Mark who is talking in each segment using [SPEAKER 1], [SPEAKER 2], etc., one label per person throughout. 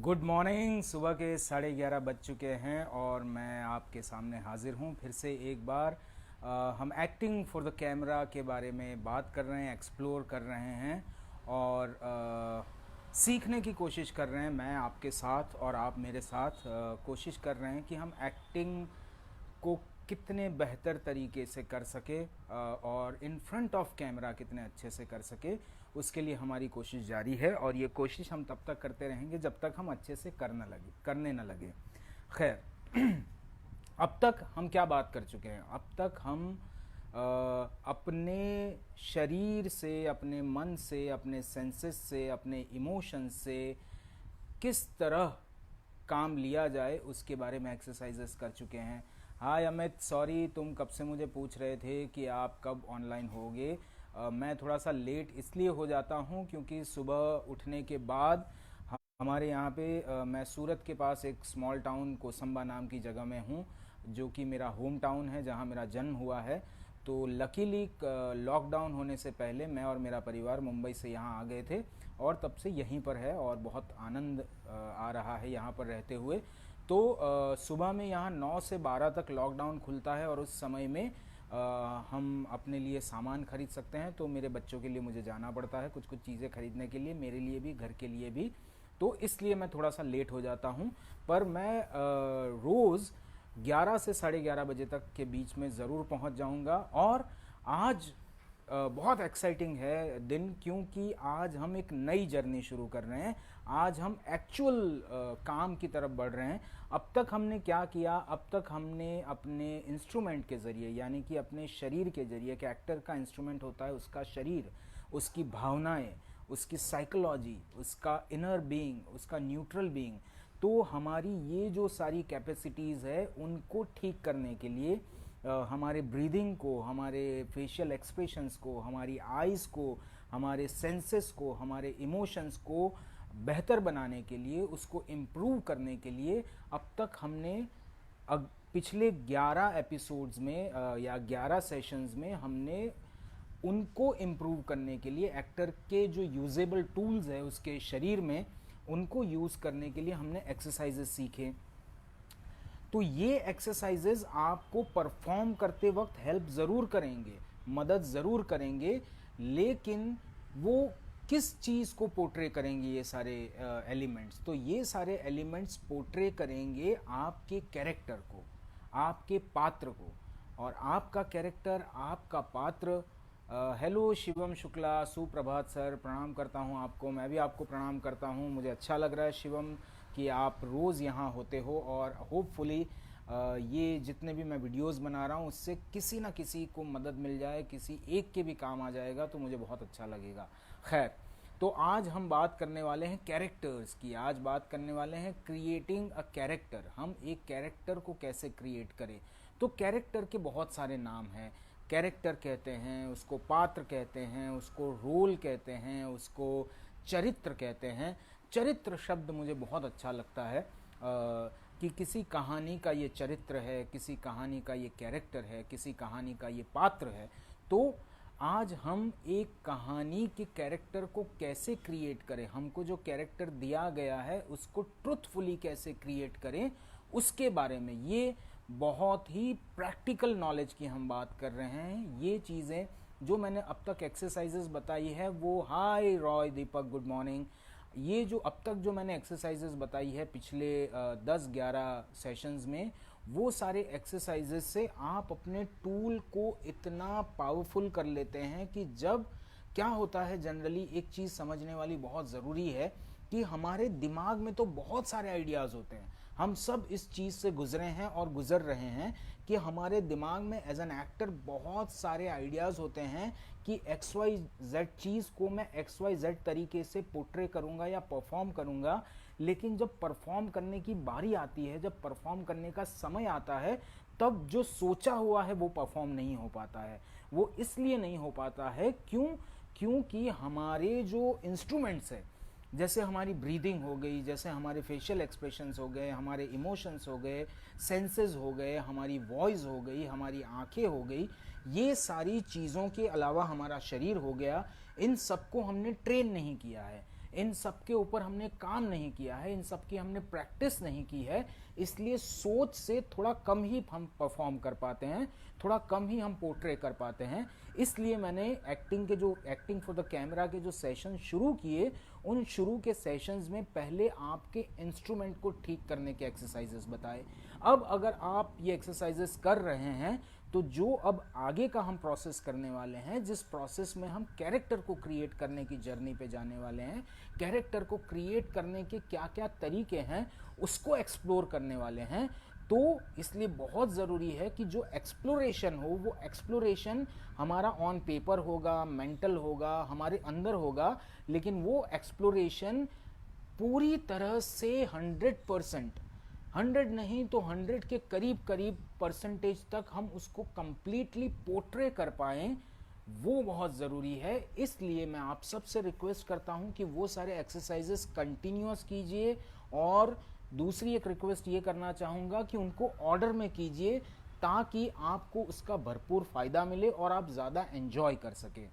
[SPEAKER 1] Good morning. सुबह के 11:30 बज चुके हैं और मैं आपके सामने हाजिर हूँ फिर से एक बार। हम एक्टिंग फॉर द कैमरा के बारे में बात कर रहे हैं, एक्सप्लोर कर रहे हैं और सीखने की कोशिश कर रहे हैं। मैं आपके साथ और आप मेरे साथ कोशिश कर रहे हैं कि हम एक्टिंग को कितने बेहतर तरीके से कर सके और इन फ्रंट ऑफ कैमरा कितने अच्छे से कर सके, उसके लिए हमारी कोशिश जारी है। और ये कोशिश हम तब तक करते रहेंगे जब तक हम अच्छे से करने न लगे। खैर, अब तक हम क्या बात कर चुके हैं? अब तक हम अपने शरीर से, अपने मन से, अपने सेंसेस से, अपने इमोशंस से किस तरह काम लिया जाए उसके बारे में एक्सरसाइजेस कर चुके हैं। हाय अमित, सॉरी तुम कब से मुझे पूछ रहे थे कि आप कब ऑनलाइन होगे। मैं थोड़ा सा लेट इसलिए हो जाता हूँ क्योंकि सुबह उठने के बाद हमारे यहाँ पे मैं सूरत के पास एक स्मॉल टाउन कोसंबा नाम की जगह में हूँ, जो कि मेरा होम टाउन है, जहाँ मेरा जन्म हुआ है। तो लकीली लॉकडाउन होने से पहले मैं और मेरा परिवार मुंबई से यहाँ आ गए थे और तब से यहीं पर है और बहुत आनंद आ रहा है यहाँ पर रहते हुए। तो सुबह में यहाँ 9 से 12 तक लॉकडाउन खुलता है और उस समय में हम अपने लिए सामान खरीद सकते हैं। तो मेरे बच्चों के लिए मुझे जाना पड़ता है कुछ कुछ चीज़ें खरीदने के लिए, मेरे लिए भी, घर के लिए भी। तो इसलिए मैं थोड़ा सा लेट हो जाता हूँ, पर मैं रोज़ 11 से 11:30 बजे तक के बीच में ज़रूर पहुँच जाऊँगा। और आज बहुत एक्साइटिंग है दिन, क्योंकि आज हम एक नई जर्नी शुरू कर रहे हैं। आज हम एक्चुअल काम की तरफ बढ़ रहे हैं। अब तक हमने क्या किया? अब तक हमने अपने इंस्ट्रूमेंट के ज़रिए, यानी कि अपने शरीर के ज़रिए, कि एक्टर का इंस्ट्रूमेंट होता है उसका शरीर, उसकी भावनाएं, उसकी साइकोलॉजी, उसका इनर बीइंग, उसका न्यूट्रल बीइंग। तो हमारी ये जो सारी कैपेसिटीज़ है उनको ठीक करने के लिए, हमारे ब्रीदिंग को, हमारे फेशियल एक्सप्रेशंस को, हमारी आइज़ को, हमारे सेंसेस को, हमारे इमोशंस को बेहतर बनाने के लिए, उसको इम्प्रूव करने के लिए अब तक हमने पिछले 11 एपिसोड्स में या 11 सेशंस में हमने उनको इम्प्रूव करने के लिए एक्टर के जो यूजेबल टूल्स है उसके शरीर में, उनको यूज़ करने के लिए हमने एक्सरसाइजेस सीखे। तो ये एक्सरसाइजेज आपको परफॉर्म करते वक्त हेल्प ज़रूर करेंगे, मदद ज़रूर करेंगे, लेकिन वो किस चीज़ को पोर्ट्रे करेंगे ये सारे एलिमेंट्स? तो ये सारे एलिमेंट्स पोर्ट्रे करेंगे आपके कैरेक्टर को, आपके पात्र को। और आपका कैरेक्टर, आपका पात्र। हेलो शिवम शुक्ला, सुप्रभात सर, प्रणाम करता हूँ आपको। मैं भी आपको प्रणाम करता हूँ। मुझे अच्छा लग रहा है शिवम कि आप रोज़ यहाँ होते हो और होपफुली ये जितने भी मैं वीडियोस बना रहा हूँ उससे किसी ना किसी को मदद मिल जाए, किसी एक के भी काम आ जाएगा तो मुझे बहुत अच्छा लगेगा। खैर, तो आज हम बात करने वाले हैं कैरेक्टर्स की। आज बात करने वाले हैं क्रिएटिंग अ कैरेक्टर। हम एक कैरेक्टर को कैसे क्रिएट करें? तो कैरेक्टर के बहुत सारे नाम हैं। कैरेक्टर कहते हैं उसको, पात्र कहते हैं उसको, रोल कहते हैं उसको, चरित्र कहते हैं। चरित्र शब्द मुझे बहुत अच्छा लगता है कि किसी कहानी का ये चरित्र है, किसी कहानी का ये कैरेक्टर है, किसी कहानी का ये पात्र है। तो आज हम एक कहानी के कैरेक्टर को कैसे क्रिएट करें, हमको जो कैरेक्टर दिया गया है उसको ट्रुथफुली कैसे क्रिएट करें, उसके बारे में, ये बहुत ही प्रैक्टिकल नॉलेज की हम बात कर रहे हैं। ये चीज़ें जो मैंने अब तक एक्सरसाइजेस बताई है वो, हाय रॉय दीपक, गुड मॉर्निंग। ये जो अब तक जो मैंने एक्सरसाइजेस बताई है पिछले 10-11 सेशंस में, वो सारे एक्सरसाइजेस से आप अपने टूल को इतना पावरफुल कर लेते हैं कि जब क्या होता है, जनरली एक चीज़ समझने वाली बहुत ज़रूरी है कि हमारे दिमाग में तो बहुत सारे आइडियाज़ होते हैं। हम सब इस चीज़ से गुजरे हैं और गुजर रहे हैं कि हमारे दिमाग में एज एन एक्टर बहुत सारे आइडियाज़ होते हैं कि XYZ चीज़ को मैं XYZ तरीके से पोर्ट्रे करूँगा या परफॉर्म करूँगा। लेकिन जब परफॉर्म करने की बारी आती है, जब परफॉर्म करने का समय आता है, तब जो सोचा हुआ है वो परफॉर्म नहीं हो पाता है। वो इसलिए नहीं हो पाता है क्योंकि हमारे जो इंस्ट्रूमेंट्स है, जैसे हमारी ब्रीदिंग हो गई, जैसे हमारे फेशियल एक्सप्रेशंस हो गए, हमारे इमोशंस हो गए, सेंसेस हो गए, हमारी वॉइस हो गई, हमारी आंखें हो गई, ये सारी चीज़ों के अलावा हमारा शरीर हो गया, इन सबको हमने ट्रेन नहीं किया है। इन सब के ऊपर हमने काम नहीं किया है, इन सब की हमने प्रैक्टिस नहीं की है, इसलिए सोच से थोड़ा कम ही हम परफॉर्म कर पाते हैं, थोड़ा कम ही हम पोर्ट्रे कर पाते हैं। इसलिए मैंने एक्टिंग फॉर द कैमरा के जो सेशन शुरू किए, उन शुरू के सेशंस में पहले आपके इंस्ट्रूमेंट को ठीक करने के एक्सरसाइजेस बताए। अब अगर आप ये एक्सरसाइजेस कर रहे हैं तो जो अब आगे का हम प्रोसेस करने वाले हैं, जिस प्रोसेस में हम कैरेक्टर को क्रिएट करने की जर्नी पे जाने वाले हैं, कैरेक्टर को क्रिएट करने के क्या क्या तरीके हैं उसको एक्सप्लोर करने वाले हैं। तो इसलिए बहुत ज़रूरी है कि जो एक्सप्लोरेशन हो वो एक्सप्लोरेशन हमारा ऑन पेपर होगा, मेंटल होगा, हमारे अंदर होगा, लेकिन वो एक्सप्लोरेशन पूरी तरह से 100%, 100 नहीं तो 100 के करीब करीब परसेंटेज तक हम उसको कंप्लीटली पोर्ट्रे कर पाएँ, वो बहुत ज़रूरी है। इसलिए मैं आप सबसे रिक्वेस्ट करता हूं कि वो सारे एक्सरसाइजेस कंटिन्यूअस कीजिए, और दूसरी एक रिक्वेस्ट ये करना चाहूँगा कि उनको ऑर्डर में कीजिए ताकि आपको उसका भरपूर फ़ायदा मिले और आप ज़्यादा एंजॉय कर सकें।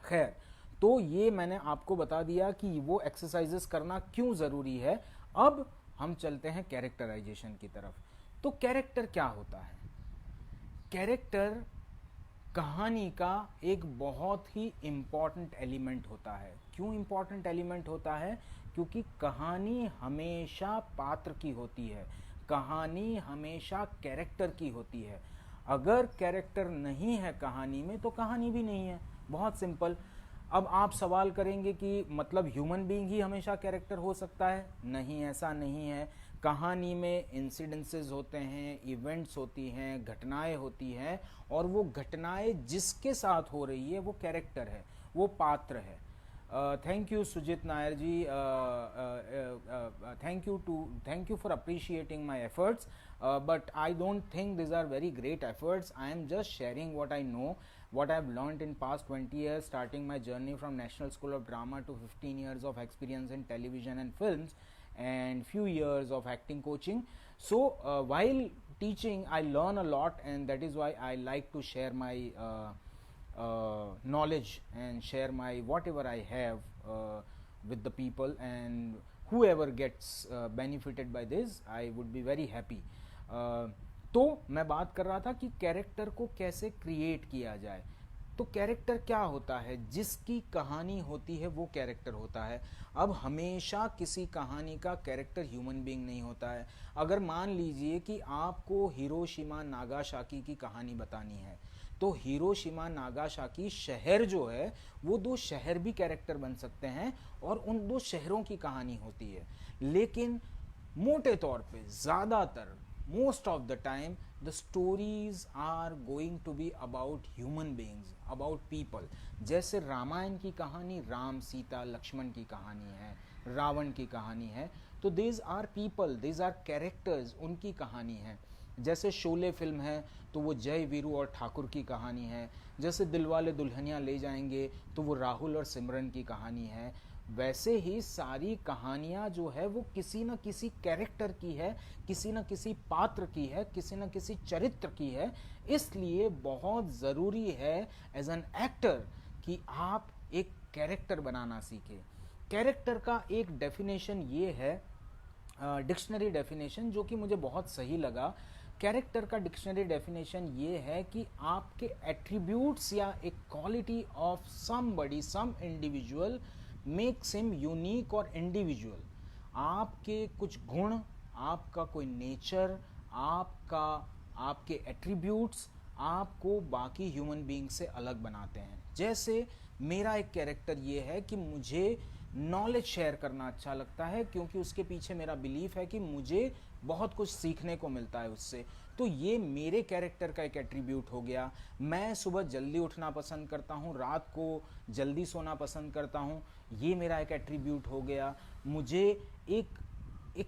[SPEAKER 1] खैर, तो ये मैंने आपको बता दिया कि वो एक्सरसाइजेस करना क्यों ज़रूरी है। अब हम चलते हैं कैरेक्टराइजेशन की तरफ। तो कैरेक्टर क्या होता है? कैरेक्टर कहानी का एक बहुत ही इम्पॉर्टेंट एलिमेंट होता है। क्यों इम्पॉर्टेंट एलिमेंट होता है? क्योंकि कहानी हमेशा पात्र की होती है, कहानी हमेशा कैरेक्टर की होती है। अगर कैरेक्टर नहीं है कहानी में तो कहानी भी नहीं है, बहुत सिंपल। अब आप सवाल करेंगे कि मतलब ह्यूमन बीइंग ही हमेशा कैरेक्टर हो सकता है? नहीं, ऐसा नहीं है। कहानी में इंसिडेंसेस होते हैं, इवेंट्स होती हैं, घटनाएं होती हैं, और वो घटनाएं जिसके साथ हो रही है वो कैरेक्टर है, वो पात्र है। Thank you Sujit Nair ji, thank you for appreciating my efforts, but I don't think these are very great efforts. I am just sharing what I know, what I've learned in past 20 years, starting my journey from National School of Drama to 15 years of experience in television and films and few years of acting coaching. So while teaching I learn a lot, and that is why I like to share my knowledge and share my whatever I have with the people, and whoever gets benefited by this, I would be very happy. तो मैं बात कर रहा था कि character को कैसे create किया जाए। तो कैरेक्टर क्या होता है? जिसकी कहानी होती है वो कैरेक्टर होता है। अब हमेशा किसी कहानी का कैरेक्टर ह्यूमन बीइंग नहीं होता है। अगर मान लीजिए कि आपको हिरोशिमा नागासाकी की कहानी बतानी है, तो हिरोशिमा नागासाकी शहर जो है वो दो शहर भी कैरेक्टर बन सकते हैं और उन दो शहरों की कहानी होती है। लेकिन मोटे तौर पे ज़्यादातर most of the time the stories are going to be about human beings, about people. जैसे रामायण की कहानी राम सीता लक्ष्मण की कहानी है, रावण की कहानी है, तो these are people, these are characters, उनकी कहानी है। जैसे शोले फिल्म है तो वो जय वीरू और ठाकुर की कहानी है। जैसे दिलवाले दुल्हनिया ले जाएंगे तो वो राहुल और सिमरन की कहानी है। वैसे ही सारी कहानियाँ जो है वो किसी न किसी कैरेक्टर की है, किसी न किसी पात्र की है, किसी न किसी चरित्र की है। इसलिए बहुत ज़रूरी है एज एन एक्टर कि आप एक कैरेक्टर बनाना सीखें। कैरेक्टर का एक डेफिनेशन ये है, डिक्शनरी डेफिनेशन, जो कि मुझे बहुत सही लगा। कैरेक्टर का डिक्शनरी डेफिनेशन ये है कि आपके एट्रीब्यूट्स या एक quality of somebody, some individual makes him unique और इंडिविजुअल। आपके कुछ गुण, आपका कोई नेचर, आपके एट्रीब्यूट्स आपको बाकी ह्यूमन बीइंग से अलग बनाते हैं। जैसे मेरा एक कैरेक्टर ये है कि मुझे नॉलेज शेयर करना अच्छा लगता है, क्योंकि उसके पीछे मेरा बिलीफ है कि मुझे बहुत कुछ सीखने को मिलता है उससे। तो ये मेरे कैरेक्टर का एक एट्रीब्यूट हो गया। मैं सुबह जल्दी उठना पसंद करता हूँ, रात को जल्दी सोना पसंद करता हूँ, ये मेरा एक एट्रीब्यूट हो गया। मुझे एक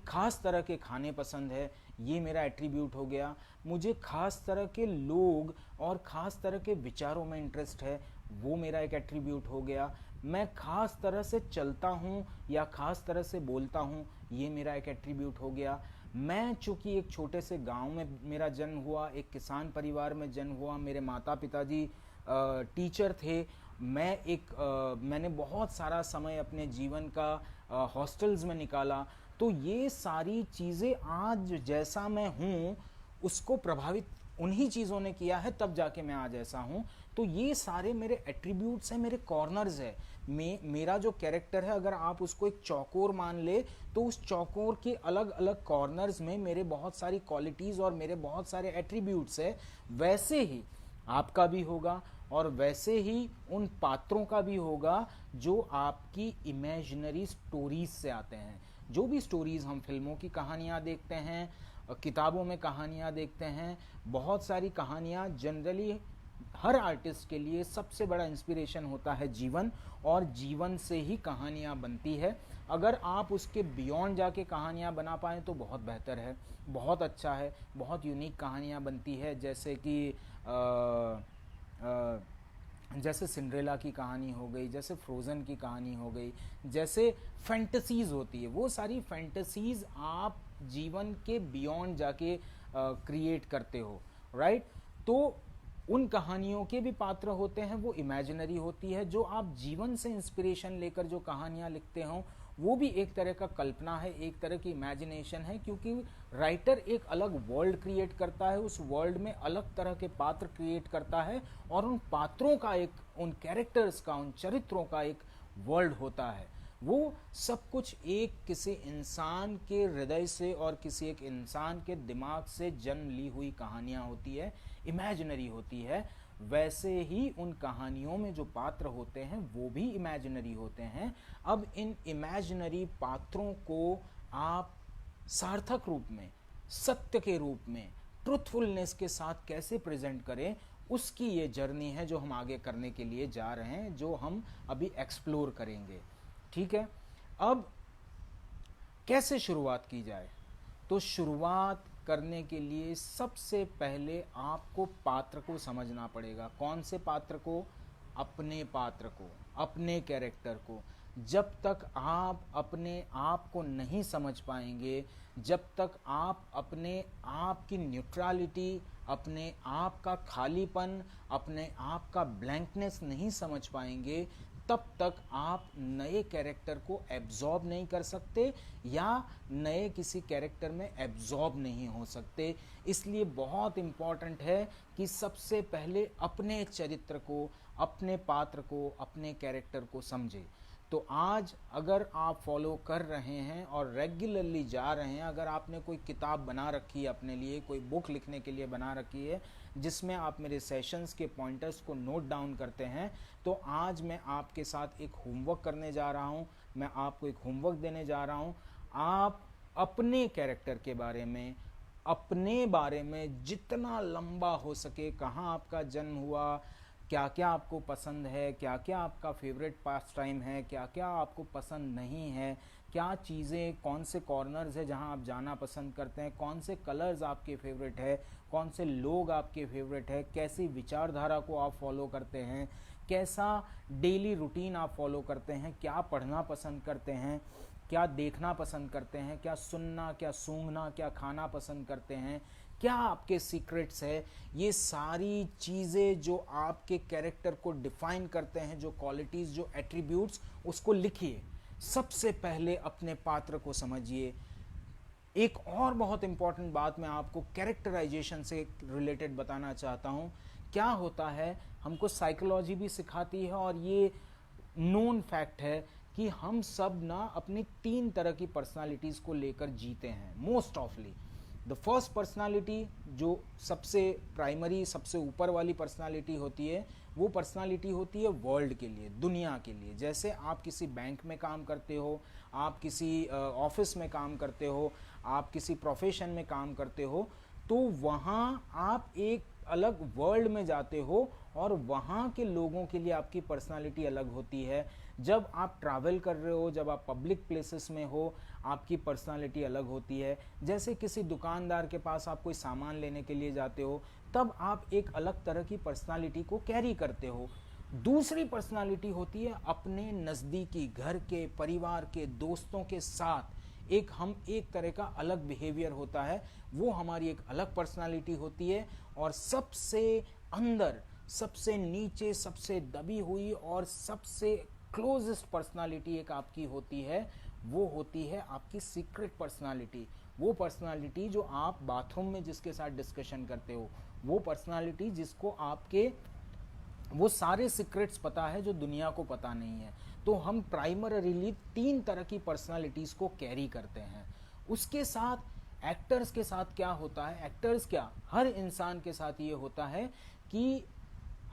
[SPEAKER 1] ख़ास तरह के खाने पसंद है, ये मेरा एट्रीब्यूट हो गया। मुझे ख़ास तरह के लोग और ख़ास तरह के विचारों में इंटरेस्ट है, वो मेरा एक एट्रीब्यूट हो गया। मैं ख़ास तरह से चलता हूँ या ख़ास तरह से बोलता हूँ, ये मेरा एक एट्रीब्यूट हो गया। मैं चूँकि एक छोटे से गांव में मेरा जन्म हुआ, एक किसान परिवार में जन्म हुआ, मेरे माता पिताजी टीचर थे, मैंने बहुत सारा समय अपने जीवन का हॉस्टल्स में निकाला, तो ये सारी चीज़ें आज जैसा मैं हूँ उसको प्रभावित उन्हीं चीज़ों ने किया है, तब जाके मैं आज ऐसा हूँ। तो ये सारे मेरे एट्रीब्यूट्स हैं, मेरे कॉर्नर्स है। मेरा जो कैरेक्टर है, अगर आप उसको एक चौकोर मान ले, तो उस चौकोर के अलग अलग कॉर्नर्स में मेरे बहुत सारी क्वालिटीज़ और मेरे बहुत सारे एट्रीब्यूट्स है। वैसे ही आपका भी होगा और वैसे ही उन पात्रों का भी होगा जो आपकी इमेजिनरी स्टोरीज से आते हैं। जो भी स्टोरीज हम फिल्मों की कहानियाँ देखते हैं, किताबों में कहानियाँ देखते हैं, बहुत सारी कहानियाँ, जनरली हर आर्टिस्ट के लिए सबसे बड़ा इंस्पिरेशन होता है जीवन, और जीवन से ही कहानियाँ बनती है। अगर आप उसके बियॉन्ड जाके कहानियाँ बना पाएँ तो बहुत बेहतर है, बहुत अच्छा है, बहुत यूनिक कहानियाँ बनती है। जैसे कि जैसे सिंड्रेला की कहानी हो गई, जैसे फ्रोज़न की कहानी हो गई, जैसे फैंटेसीज़ होती है, वो सारी फैंटेसीज़ आप जीवन के बियॉन्ड जाके क्रिएट करते हो, राइट। तो उन कहानियों के भी पात्र होते हैं, वो इमेजिनरी होती है। जो आप जीवन से इंस्पिरेशन लेकर जो कहानियाँ लिखते हो, वो भी एक तरह का कल्पना है, एक तरह की इमेजिनेशन है, क्योंकि राइटर एक अलग वर्ल्ड क्रिएट करता है, उस वर्ल्ड में अलग तरह के पात्र क्रिएट करता है, और उन पात्रों का एक, उन कैरेक्टर्स का, उन चरित्रों का एक वर्ल्ड होता है। वो सब कुछ एक किसी इंसान के हृदय से और किसी एक इंसान के दिमाग से जन्म ली हुई कहानियाँ होती है, इमेजिनरी होती है। वैसे ही उन कहानियों में जो पात्र होते हैं वो भी इमेजिनरी होते हैं। अब इन इमेजिनरी पात्रों को आप सार्थक रूप में, सत्य के रूप में, ट्रुथफुलनेस के साथ कैसे प्रेजेंट करें, उसकी ये जर्नी है जो हम आगे करने के लिए जा रहे हैं, जो हम अभी एक्सप्लोर करेंगे। ठीक है, अब कैसे शुरुआत की जाए? तो शुरुआत करने के लिए सबसे पहले आपको पात्र को समझना पड़ेगा। कौन से पात्र को? अपने पात्र को, अपने कैरेक्टर को। जब तक आप अपने आप को नहीं समझ पाएंगे, जब तक आप अपने आप की न्यूट्रलिटी, अपने आप का खालीपन, अपने आप का ब्लैंकनेस नहीं समझ पाएंगे, तब तक आप नए कैरेक्टर को एब्जॉर्ब नहीं कर सकते या नए किसी कैरेक्टर में एब्जॉर्ब नहीं हो सकते। इसलिए बहुत इम्पॉर्टेंट है कि सबसे पहले अपने चरित्र को, अपने पात्र को, अपने कैरेक्टर को समझें। तो आज अगर आप फॉलो कर रहे हैं और रेगुलरली जा रहे हैं, अगर आपने कोई किताब बना रखी है अपने लिए, कोई बुक लिखने के लिए बना रखी है जिसमें आप मेरे सेशंस के पॉइंटर्स को नोट डाउन करते हैं, तो आज मैं आपके साथ एक होमवर्क करने जा रहा हूं। मैं आपको एक होमवर्क देने जा रहा हूं। आप अपने कैरेक्टर के बारे में, अपने बारे में जितना लंबा हो सके, कहाँ आपका जन्म हुआ, क्या क्या आपको पसंद है, क्या क्या आपका फेवरेट पास टाइम है, क्या क्या आपको पसंद नहीं है, क्या चीज़ें, कौन से कॉर्नर्स है जहां आप जाना पसंद करते हैं, कौन से कलर्स आपके फेवरेट है, कौन से लोग आपके फेवरेट है, कैसी विचारधारा को आप फॉलो करते हैं, कैसा डेली रूटीन आप फॉलो करते हैं, क्या पढ़ना पसंद करते हैं, क्या देखना पसंद करते हैं, क्या सुनना, क्या सूंघना, क्या खाना पसंद करते हैं, क्या आपके सीक्रेट्स है। ये सारी चीज़ें जो आपके कैरेक्टर को डिफाइन करते हैं, जो क्वालिटीज़, जो एट्रीब्यूट्स, उसको लिखिए। सबसे पहले अपने पात्र को समझिए। एक और बहुत इंपॉर्टेंट बात मैं आपको कैरेक्टराइजेशन से रिलेटेड बताना चाहता हूँ। क्या होता है, हमको साइकोलॉजी भी सिखाती है और ये नोन फैक्ट है कि हम सब ना अपनी 3 तरह की पर्सनालिटीज़ को लेकर जीते हैं मोस्ट ऑफली। द फर्स्ट पर्सनालिटी, जो सबसे प्राइमरी, सबसे ऊपर वाली पर्सनालिटी होती है, वो पर्सनालिटी होती है वर्ल्ड के लिए, दुनिया के लिए। जैसे आप किसी बैंक में काम करते हो, आप किसी ऑफिस में काम करते हो, आप किसी प्रोफेशन में काम करते हो, तो वहाँ आप एक अलग वर्ल्ड में जाते हो और वहाँ के लोगों के लिए आपकी पर्सनालिटी अलग होती है। जब आप ट्रैवल कर रहे हो, जब आप पब्लिक प्लेसेस में हो, आपकी पर्सनालिटी अलग होती है। जैसे किसी दुकानदार के पास आप कोई सामान लेने के लिए जाते हो, तब आप एक अलग तरह की पर्सनालिटी को कैरी करते हो। दूसरी पर्सनालिटी होती है अपने नज़दीकी, घर के, परिवार के, दोस्तों के साथ एक तरह का अलग बिहेवियर होता है, वो हमारी एक अलग पर्सनालिटी होती है। और सबसे अंदर, सबसे नीचे, सबसे दबी हुई और सबसे क्लोजेस्ट पर्सनालिटी एक आपकी होती है, वो होती है आपकी सीक्रेट पर्सनालिटी। वो पर्सनालिटी जो आप बाथरूम में जिसके साथ डिस्कशन करते हो, वो पर्सनालिटी जिसको आपके वो सारे सीक्रेट्स पता है जो दुनिया को पता नहीं है। तो हम प्राइमरीली 3 तरह की पर्सनालिटीज़ को कैरी करते हैं। उसके साथ एक्टर्स के साथ क्या होता है, एक्टर्स क्या, हर इंसान के साथ ये होता है कि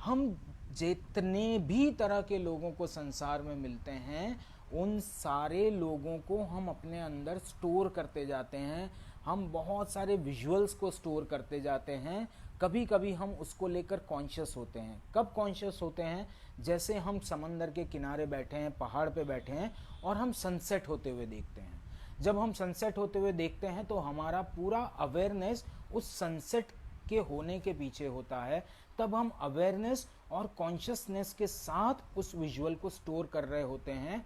[SPEAKER 1] हम जितने भी तरह के लोगों को संसार में मिलते हैं, उन सारे लोगों को हम अपने अंदर स्टोर करते जाते हैं। हम बहुत सारे विजुअल्स को स्टोर करते जाते हैं। कभी कभी हम उसको लेकर कॉन्शियस होते हैं। कब कॉन्शियस होते हैं? जैसे हम समंदर के किनारे बैठे हैं, पहाड़ पे बैठे हैं और हम सनसेट होते हुए देखते हैं। जब हम सनसेट होते हुए देखते हैं तो हमारा पूरा अवेयरनेस उस सनसेट के होने के पीछे होता है। तब हम अवेयरनेस और कॉन्शियसनेस के साथ उस विजुअल को स्टोर कर रहे होते हैं।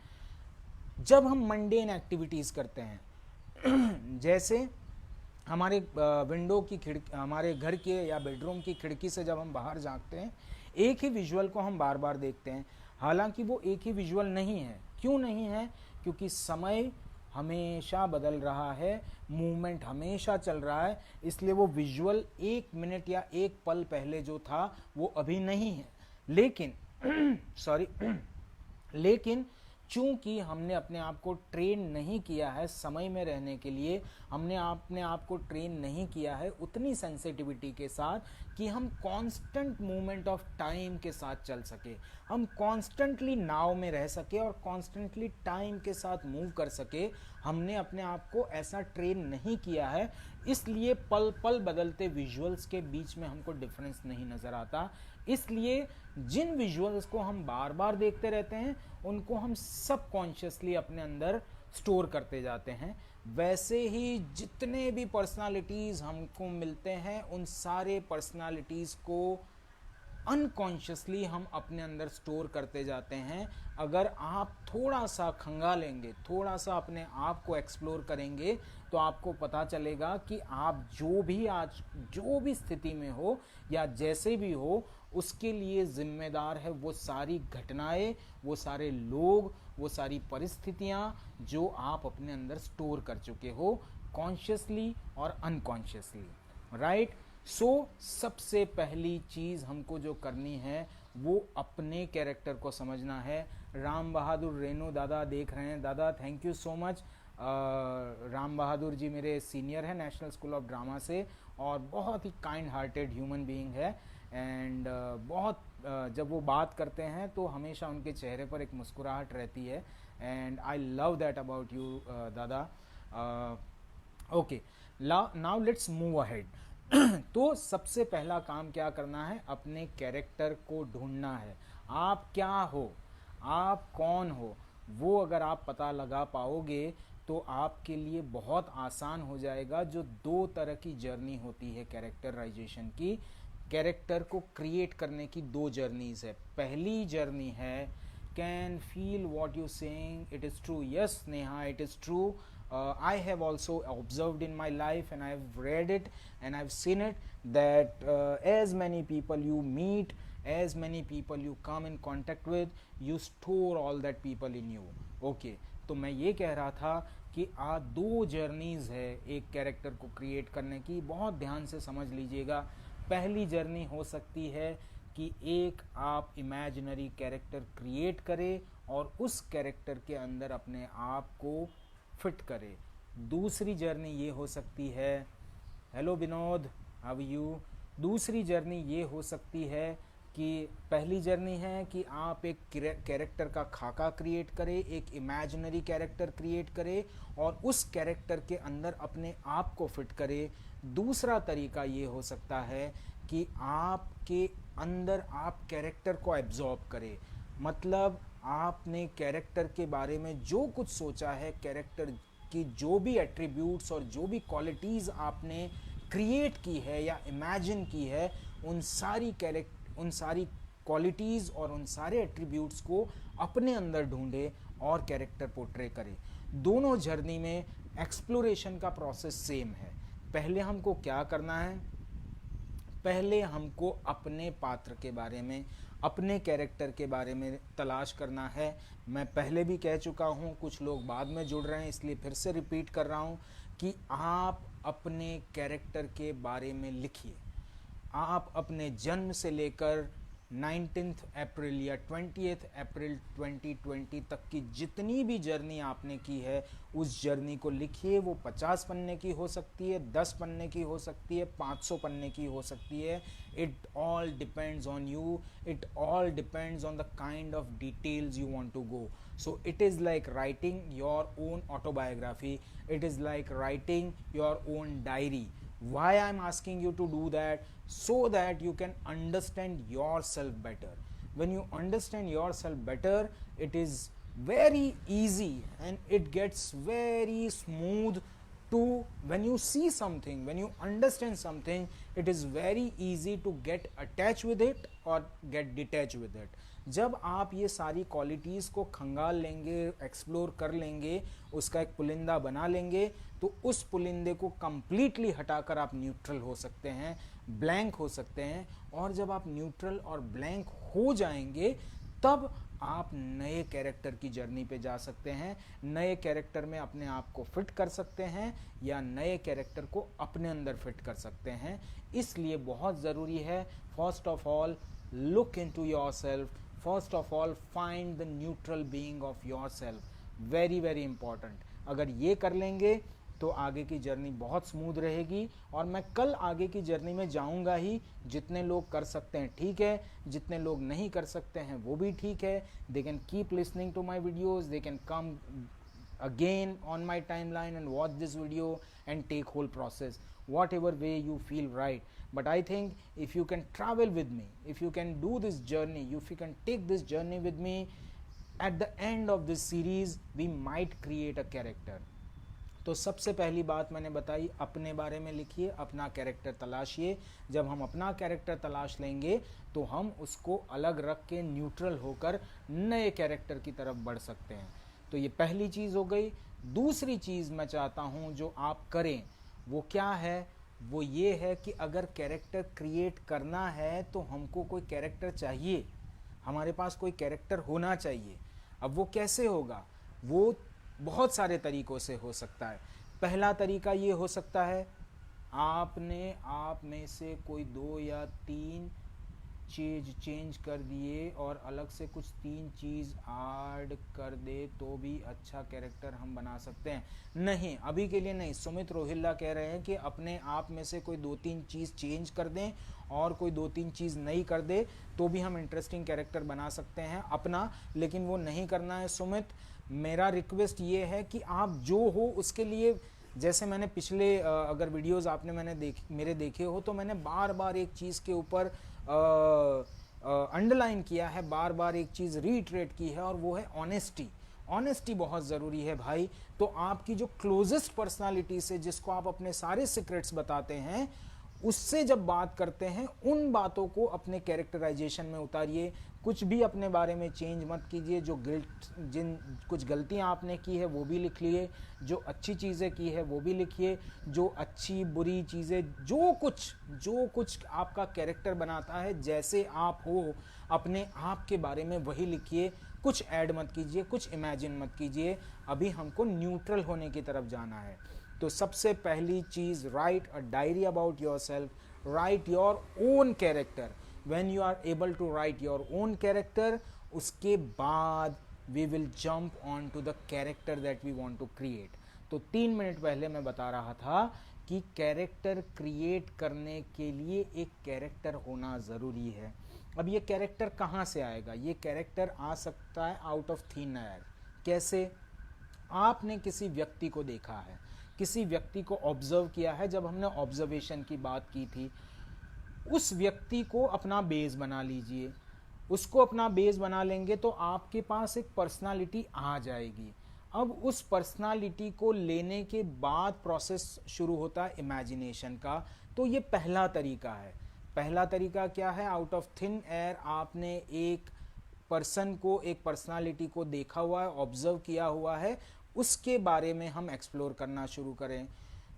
[SPEAKER 1] जब हम मंडेन एक्टिविटीज़ करते हैं जैसे हमारे विंडो की खिड़की, हमारे घर के या बेडरूम की खिड़की से जब हम बाहर झांकते हैं, एक ही विजुअल को हम बार बार देखते हैं। हालांकि वो एक ही विजुअल नहीं है। क्यों नहीं है? क्योंकि समय हमेशा बदल रहा है, मूवमेंट हमेशा चल रहा है, इसलिए वो विजुअल 1 मिनट या 1 पल पहले जो था वो अभी नहीं है। लेकिन सॉरी लेकिन चूंकि हमने अपने आप को ट्रेन नहीं किया है समय में रहने के लिए, हमने अपने आप को ट्रेन नहीं किया है उतनी सेंसिटिविटी के साथ कि हम कांस्टेंट मूवमेंट ऑफ टाइम के साथ चल सके, हम कॉन्स्टेंटली नाव में रह सके और कॉन्स्टेंटली टाइम के साथ मूव कर सके, हमने अपने आप को ऐसा ट्रेन नहीं किया है। इसलिए पल पल बदलते विजुअल्स के बीच में हमको डिफरेंस नहीं नज़र आता। इसलिए जिन विजुअल्स को हम बार बार देखते रहते हैं उनको हम सबकॉन्शियसली अपने अंदर स्टोर करते जाते हैं। वैसे ही जितने भी पर्सनालिटीज़ हमको मिलते हैं उन सारे पर्सनालिटीज़ को अनकॉन्शियसली हम अपने अंदर स्टोर करते जाते हैं। अगर आप थोड़ा सा खंगालेंगे, थोड़ा सा अपने आप को एक्सप्लोर करेंगे तो आपको पता चलेगा कि आप जो भी स्थिति में हो या जैसे भी हो, उसके लिए जिम्मेदार है वो सारी घटनाएं, वो सारे लोग, वो सारी परिस्थितियां जो आप अपने अंदर स्टोर कर चुके हो कॉन्शियसली और अनकॉन्शियसली, राइट। सबसे पहली चीज़ हमको जो करनी है वो अपने कैरेक्टर को समझना है। राम बहादुर रेणु दादा देख रहे हैं। दादा thank you so much. Ram Bahadur ji मेरे सीनियर हैं नेशनल स्कूल ऑफ ड्रामा से और बहुत ही काइंड हार्टेड ह्यूमन बीइंग है। एंड जब वो बात करते हैं तो हमेशा उनके चेहरे पर एक मुस्कुराहट रहती है। And I love that about you dada. Okay, now let's move ahead. तो सबसे पहला काम क्या करना है? अपने कैरेक्टर को ढूंढना है। आप क्या हो, आप कौन हो, वो अगर आप पता लगा पाओगे तो आपके लिए बहुत आसान हो जाएगा। जो 2 तरह की जर्नी होती है कैरेक्टराइजेशन की, कैरेक्टर को क्रिएट करने की 2 जर्नीज है। पहली जर्नी है can feel what you saying, it is true. Yes Neha, it is true. I have also observed in my life and I have read it and I have seen it that as many people you meet, as many people you come in contact with, you store all that people in you. Okay, तो मैं ये कह रहा था कि 2 journeys है एक character को क्रिएट करने की। बहुत ध्यान से समझ लीजिएगा। पहली जर्नी हो सकती है कि एक आप इमेजिनरी कैरेक्टर क्रिएट करें और उस कैरेक्टर के अंदर अपने आप को फिट करे। दूसरी जर्नी ये हो सकती है, हेलो विनोद, हाउ यू। दूसरी जर्नी ये हो सकती है कि पहली जर्नी है कि आप एक कैरेक्टर का खाका क्रिएट करें, एक इमेजिनरी कैरेक्टर क्रिएट करें और उस कैरेक्टर के अंदर अपने आप को फिट करें। दूसरा तरीका ये हो सकता है कि आपके अंदर आप कैरेक्टर को एब्जॉर्ब करें। मतलब आपने कैरेक्टर के बारे में जो कुछ सोचा है, कैरेक्टर की जो भी एट्रीब्यूट्स और जो भी क्वालिटीज़ आपने क्रिएट की है या इमेजिन की है, उन सारी क्वालिटीज़ और उन सारे एट्रीब्यूट्स को अपने अंदर ढूंढे और कैरेक्टर पोर्ट्रे करें। दोनों जर्नी में एक्सप्लोरेशन का प्रोसेस सेम है। पहले हमको क्या करना है? पहले हमको अपने पात्र के बारे में, अपने कैरेक्टर के बारे में तलाश करना है। मैं पहले भी कह चुका हूँ, कुछ लोग बाद में जुड़ रहे हैं इसलिए फिर से रिपीट कर रहा हूँ कि आप अपने कैरेक्टर के बारे में लिखिए। आप अपने जन्म से लेकर 19 अप्रैल या 20 अप्रैल 2020 तक की जितनी भी जर्नी आपने की है उस जर्नी को लिखिए। वो 50 पन्ने की हो सकती है, 10 पन्ने की हो सकती है, 500 पन्ने की हो सकती है। It all depends on you, it all depends on the kind of details you want to go. So it is like writing your own autobiography, it is like writing your own diary. Why I'm asking you to do that? So that you can understand yourself better. When you understand yourself better, it is very easy and it gets very smooth to, when you see something, when you understand something, it is very easy to get attached with it or get detached with it. जब आप ये सारी qualities को खंगाल लेंगे, explore कर लेंगे, उसका एक पुलिंदा बना लेंगे, तो उस पुलिंदे को कंप्लीटली हटाकर आप न्यूट्रल हो सकते हैं, ब्लैंक हो सकते हैं। और जब आप न्यूट्रल और ब्लैंक हो जाएंगे तब आप नए कैरेक्टर की जर्नी पे जा सकते हैं, नए कैरेक्टर में अपने आप को फिट कर सकते हैं या नए कैरेक्टर को अपने अंदर फिट कर सकते हैं। इसलिए बहुत ज़रूरी है, first of all look into yourself, first of all find the neutral being of yourself. Very very important. अगर ये कर लेंगे तो आगे की जर्नी बहुत स्मूथ रहेगी। और मैं कल आगे की जर्नी में जाऊंगा ही। जितने लोग कर सकते हैं ठीक है, जितने लोग नहीं कर सकते हैं वो भी ठीक है। They can keep listening to my videos, they can come again on my timeline and watch this video and take whole process whatever way you feel right. But I think if you can travel with me, if you can do this journey, if you can take this journey with me, at the end of this series we might create a character. तो सबसे पहली बात मैंने बताई, अपने बारे में लिखिए, अपना कैरेक्टर तलाशिए। जब हम अपना कैरेक्टर तलाश लेंगे तो हम उसको अलग रख के न्यूट्रल होकर नए कैरेक्टर की तरफ बढ़ सकते हैं। तो ये पहली चीज़ हो गई। दूसरी चीज़ मैं चाहता हूँ जो आप करें वो क्या है, वो ये है कि अगर कैरेक्टर क्रिएट करना है तो हमको कोई कैरेक्टर चाहिए, हमारे पास कोई कैरेक्टर होना चाहिए। अब वो कैसे होगा? वो बहुत सारे तरीक़ों से हो सकता है। पहला तरीका ये हो सकता है, आपने आप में से कोई 2 या 3 चीज़ चेंज कर दिए और अलग से कुछ 3 चीज़ ऐड कर दे तो भी अच्छा कैरेक्टर हम बना सकते हैं। नहीं, अभी के लिए नहीं। सुमित रोहिल्ला कह रहे हैं कि अपने आप में से कोई 2-3 चीज़ चेंज कर दें और कोई 2-3 चीज़ नहीं कर दे तो भी हम इंटरेस्टिंग कैरेक्टर बना सकते हैं अपना, लेकिन वो नहीं करना है सुमित। मेरा रिक्वेस्ट ये है कि आप जो हो उसके लिए, जैसे मैंने पिछले अगर वीडियोस आपने मेरे देखे हो तो मैंने बार बार एक चीज़ के ऊपर अंडरलाइन किया है, बार बार एक चीज़ रीइटरेट की है और वो है ऑनेस्टी। ऑनेस्टी बहुत ज़रूरी है भाई। तो आपकी जो क्लोजेस्ट पर्सनालिटी से, जिसको आप अपने सारे सीक्रेट्स बताते हैं, उससे जब बात करते हैं उन बातों को अपने कैरेक्टराइजेशन में उतारिए। कुछ भी अपने बारे में चेंज मत कीजिए। जो कुछ गलतियां आपने की है वो भी लिख लिए, जो अच्छी चीज़ें की है वो भी लिखिए, जो अच्छी बुरी चीज़ें, जो कुछ आपका कैरेक्टर बनाता है, जैसे आप हो अपने आप के बारे में वही लिखिए। कुछ ऐड मत कीजिए, कुछ इमेजिन मत कीजिए। अभी हमको न्यूट्रल होने की तरफ जाना है। तो सबसे पहली चीज़, write a diary about yourself, write your own character. When you are able to write your own character, उसके बाद we will jump on to the character that we want to create. तो 3 मिनट पहले मैं बता रहा था कि character create करने के लिए एक कैरेक्टर होना ज़रूरी है। अब ये कैरेक्टर कहाँ से आएगा? ये कैरेक्टर आ सकता है आउट ऑफ थिन एयर। कैसे? आपने किसी व्यक्ति को देखा है, किसी व्यक्ति को ऑब्जर्व किया है। जब हमने ऑब्जर्वेशन की बात की थी, उस व्यक्ति को अपना बेस बना लीजिए। उसको अपना बेस बना लेंगे तो आपके पास एक पर्सनालिटी आ जाएगी। अब उस पर्सनालिटी को लेने के बाद प्रोसेस शुरू होता है इमेजिनेशन का। तो ये पहला तरीका है। पहला तरीका क्या है? आउट ऑफ थिन एयर आपने एक पर्सन को, एक पर्सनालिटी को देखा हुआ है, ऑब्जर्व किया हुआ है, उसके बारे में हम एक्सप्लोर करना शुरू करें।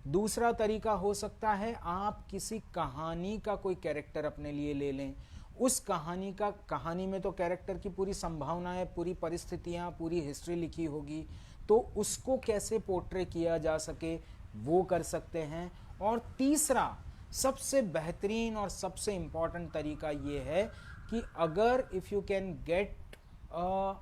[SPEAKER 1] दूसरा तरीका हो सकता है आप किसी कहानी का कोई कैरेक्टर अपने लिए ले लें, उस कहानी में तो कैरेक्टर की पूरी संभावनाएं, पूरी परिस्थितियां, पूरी हिस्ट्री लिखी होगी, तो उसको कैसे पोर्ट्रे किया जा सके वो कर सकते हैं। और तीसरा सबसे बेहतरीन और सबसे इम्पॉर्टेंट तरीका ये है कि अगर if you can get a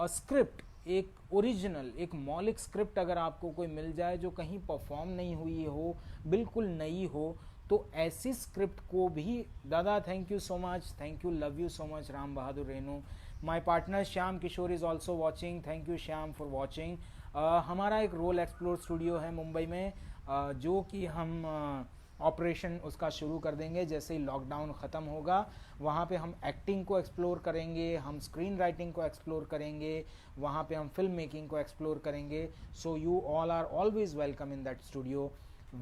[SPEAKER 1] script, एक ओरिजिनल, एक मौलिक स्क्रिप्ट अगर आपको कोई मिल जाए जो कहीं परफॉर्म नहीं हुई हो, बिल्कुल नई हो, तो ऐसी स्क्रिप्ट को भी, दादा thank you so much, thank you, love you so much Ram Bahadur Renu. My partner Shyam Kishore is also watching, thank you Shyam for watching. हमारा एक रोल एक्सप्लोर स्टूडियो है मुंबई में, जो कि हम ऑपरेशन उसका शुरू कर देंगे जैसे ही लॉकडाउन ख़त्म होगा। वहाँ पे हम एक्टिंग को एक्सप्लोर करेंगे, हम स्क्रीन राइटिंग को एक्सप्लोर करेंगे, वहाँ पे हम फिल्म मेकिंग को एक्सप्लोर करेंगे। So you all are always welcome in that studio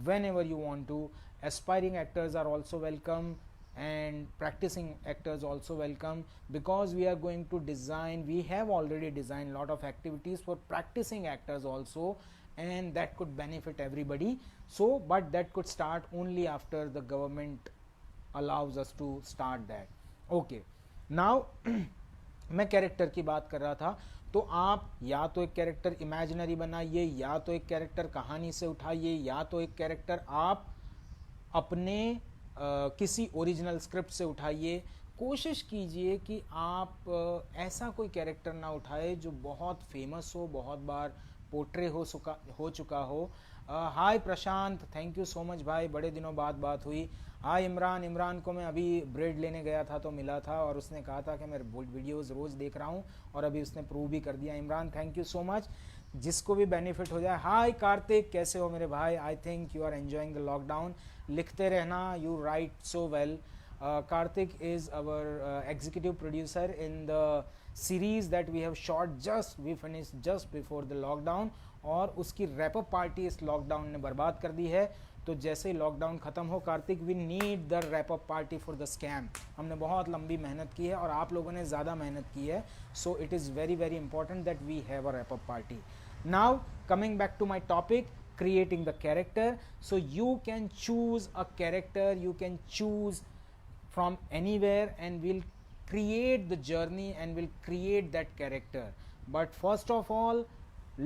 [SPEAKER 1] whenever you want to. Aspiring actors are also welcome and practicing actors also welcome, because we are going to design, we have already designed lot of activities for practicing actors also, and that could benefit everybody. So but that could start only after the government allows us to start that. Okay, now मैं character की बात कर रहा था, तो आप या तो एक कैरेक्टर इमेजिनरी बनाइए, या तो एक कैरेक्टर कहानी से उठाइए, या तो एक कैरेक्टर आप अपने किसी ओरिजिनल स्क्रिप्ट से उठाइए। कोशिश कीजिए कि आप ऐसा कोई कैरेक्टर ना उठाए जो बहुत फेमस हो, बहुत बार पोर्ट्रे हो चुका हो। हाय प्रशांत, थैंक यू सो मच भाई, बड़े दिनों बाद बात हुई। हाय इमरान, इमरान को मैं अभी ब्रेड लेने गया था तो मिला था, और उसने कहा था कि मैं वीडियोस रोज़ देख रहा हूँ, और अभी उसने प्रूव भी कर दिया। Imran thank you so much, जिसको भी बेनिफिट हो जाए। हाय कार्तिक, कैसे हो मेरे भाई? I think you are enjoying the lockdown. लिखते रहना, you write so well. Karthik is our executive producer in the series that we have shot, we finished just before the lockdown, और उसकी रैप अप पार्टी इस lockdown ने बर्बाद कर दी है। तो जैसे ही लॉकडाउन ख़त्म हो, Karthik we need the wrap up party for the scam. हमने बहुत लंबी मेहनत की है और आप लोगों ने ज़्यादा मेहनत की है, so it is very very important that we have a wrap up party. Now coming back to my topic, creating the character. So you can choose a character, you can choose from anywhere, and we'll create the journey and we'll create that character. But first of all,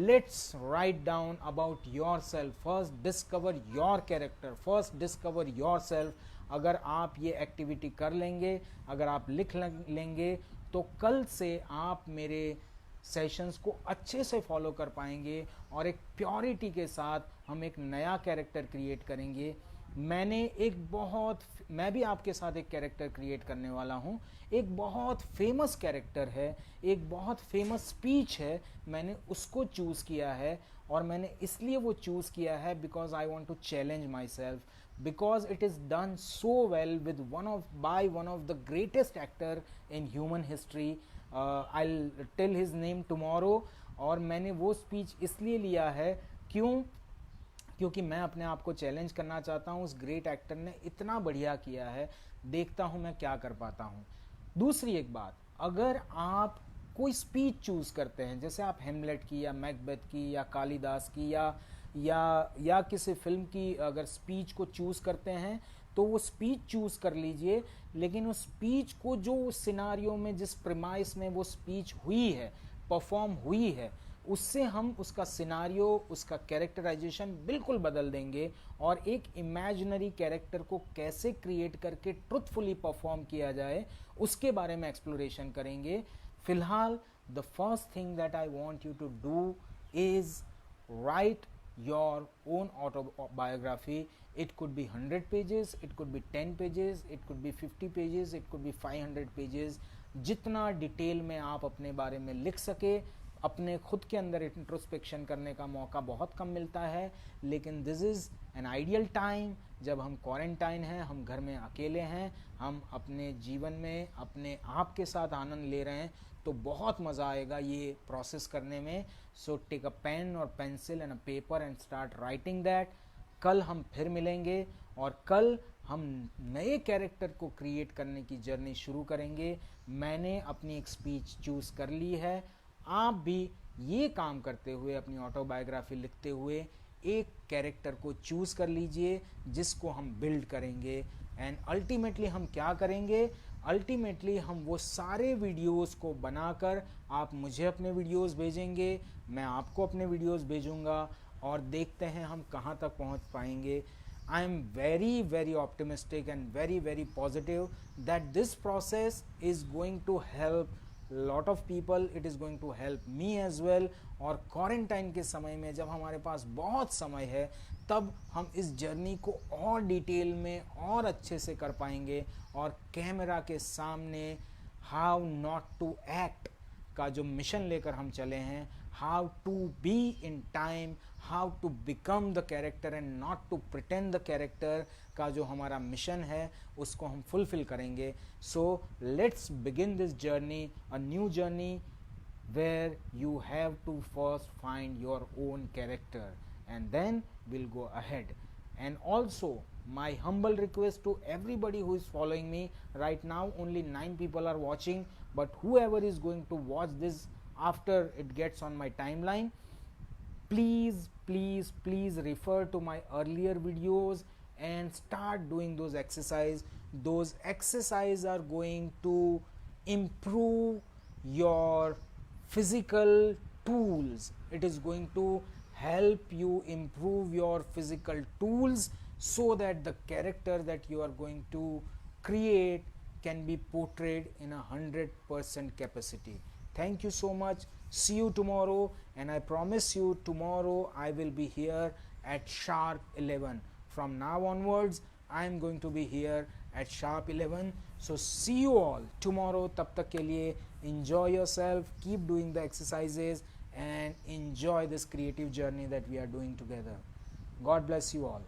[SPEAKER 1] let's write down about yourself. First discover your character, first discover yourself. अगर आप ये activity कर लेंगे, अगर आप लिख लेंगे, तो कल से आप मेरे सेशंस को अच्छे से फॉलो कर पाएंगे, और एक प्योरिटी के साथ हम एक नया कैरेक्टर क्रिएट करेंगे। मैं भी आपके साथ एक कैरेक्टर क्रिएट करने वाला हूँ। एक बहुत फेमस कैरेक्टर है, एक बहुत फेमस स्पीच है, मैंने उसको चूज़ किया है, और मैंने इसलिए वो चूज़ किया है because I want to challenge myself, because it is done so well with by one of the greatest actor in human history. I'll tell his name tomorrow. और मैंने वो स्पीच इसलिए लिया है क्योंकि मैं अपने आप को चैलेंज करना चाहता हूँ। उस ग्रेट एक्टर ने इतना बढ़िया किया है, देखता हूँ मैं क्या कर पाता हूँ। दूसरी एक बात, अगर आप कोई स्पीच चूज़ करते हैं, जैसे आप हेमलेट की या मैकबेथ की या कालिदास की या किसी फिल्म की अगर स्पीच को चूज़ करते हैं, तो वो स्पीच चूज़ कर लीजिए, लेकिन उस स्पीच को जो उस सिनारियो में, जिस प्रीमाइस में वो स्पीच हुई है, परफॉर्म हुई है, उससे हम उसका सिनारियो, उसका कैरेक्टराइजेशन बिल्कुल बदल देंगे, और एक इमेजिनरी कैरेक्टर को कैसे क्रिएट करके ट्रुथफुली परफॉर्म किया जाए उसके बारे में एक्सप्लोरेशन करेंगे। फिलहाल the first thing that I want you to do is write your own autobiography. It could be 100 pages, it could be 10 pages, it could be 50 pages, it could be 500 pages. जितना detail में आप अपने बारे में लिख सके। अपने खुद के अंदर इंट्रोस्पेक्शन करने का मौका बहुत कम मिलता है, लेकिन this is an ideal time जब हम क्वारंटाइन हैं, हम घर में अकेले हैं, हम अपने जीवन में अपने आप के साथ आनंद ले रहे हैं, तो बहुत मज़ा आएगा ये प्रोसेस करने में। सो टेक अ पेन और pencil and a paper and start writing that. कल हम फिर मिलेंगे, और कल हम नए कैरेक्टर को क्रिएट करने की जर्नी शुरू करेंगे। मैंने अपनी एक स्पीच चूज़ कर ली है, आप भी ये काम करते हुए, अपनी ऑटोबायोग्राफी लिखते हुए एक कैरेक्टर को चूज़ कर लीजिए जिसको हम बिल्ड करेंगे। एंड अल्टीमेटली हम क्या करेंगे, अल्टीमेटली हम वो सारे वीडियोस को बनाकर आप मुझे अपने वीडियोस भेजेंगे, मैं आपको अपने वीडियोस भेजूंगा और देखते हैं हम कहाँ तक पहुँच पाएंगे। I am very very optimistic and very positive that this process is going to help lot of people. It is going to help me as well. और क्वारंटाइन के समय में जब हमारे पास बहुत समय है तब हम इस जर्नी को और डिटेल में और अच्छे से कर पाएंगे और कैमरा के सामने हाउ नॉट टू एक्ट का जो मिशन लेकर हम चले हैं, how to be in time, how to become the character and not to pretend the character का जो हमारा मिशन है उसको हम फुलफिल करेंगे। So let's begin this journey, a new journey where you have to first find your own character and then we'll go ahead. And also my humble request to everybody who is following me right now, only 9 people are watching, but whoever is going to watch this after it gets on my timeline, please refer to my earlier videos and start doing those exercises. Those exercises are going to improve your physical tools. It is going to help you improve your physical tools so that the character that you are going to create can be portrayed in 100% capacity. Thank you so much. See you tomorrow, and I promise you tomorrow I will be here at sharp 11. From now onwards I am going to be here at sharp 11. So see you all tomorrow. tab tak ke liye enjoy yourself, keep doing the exercises and enjoy this creative journey that we are doing together. God bless you all.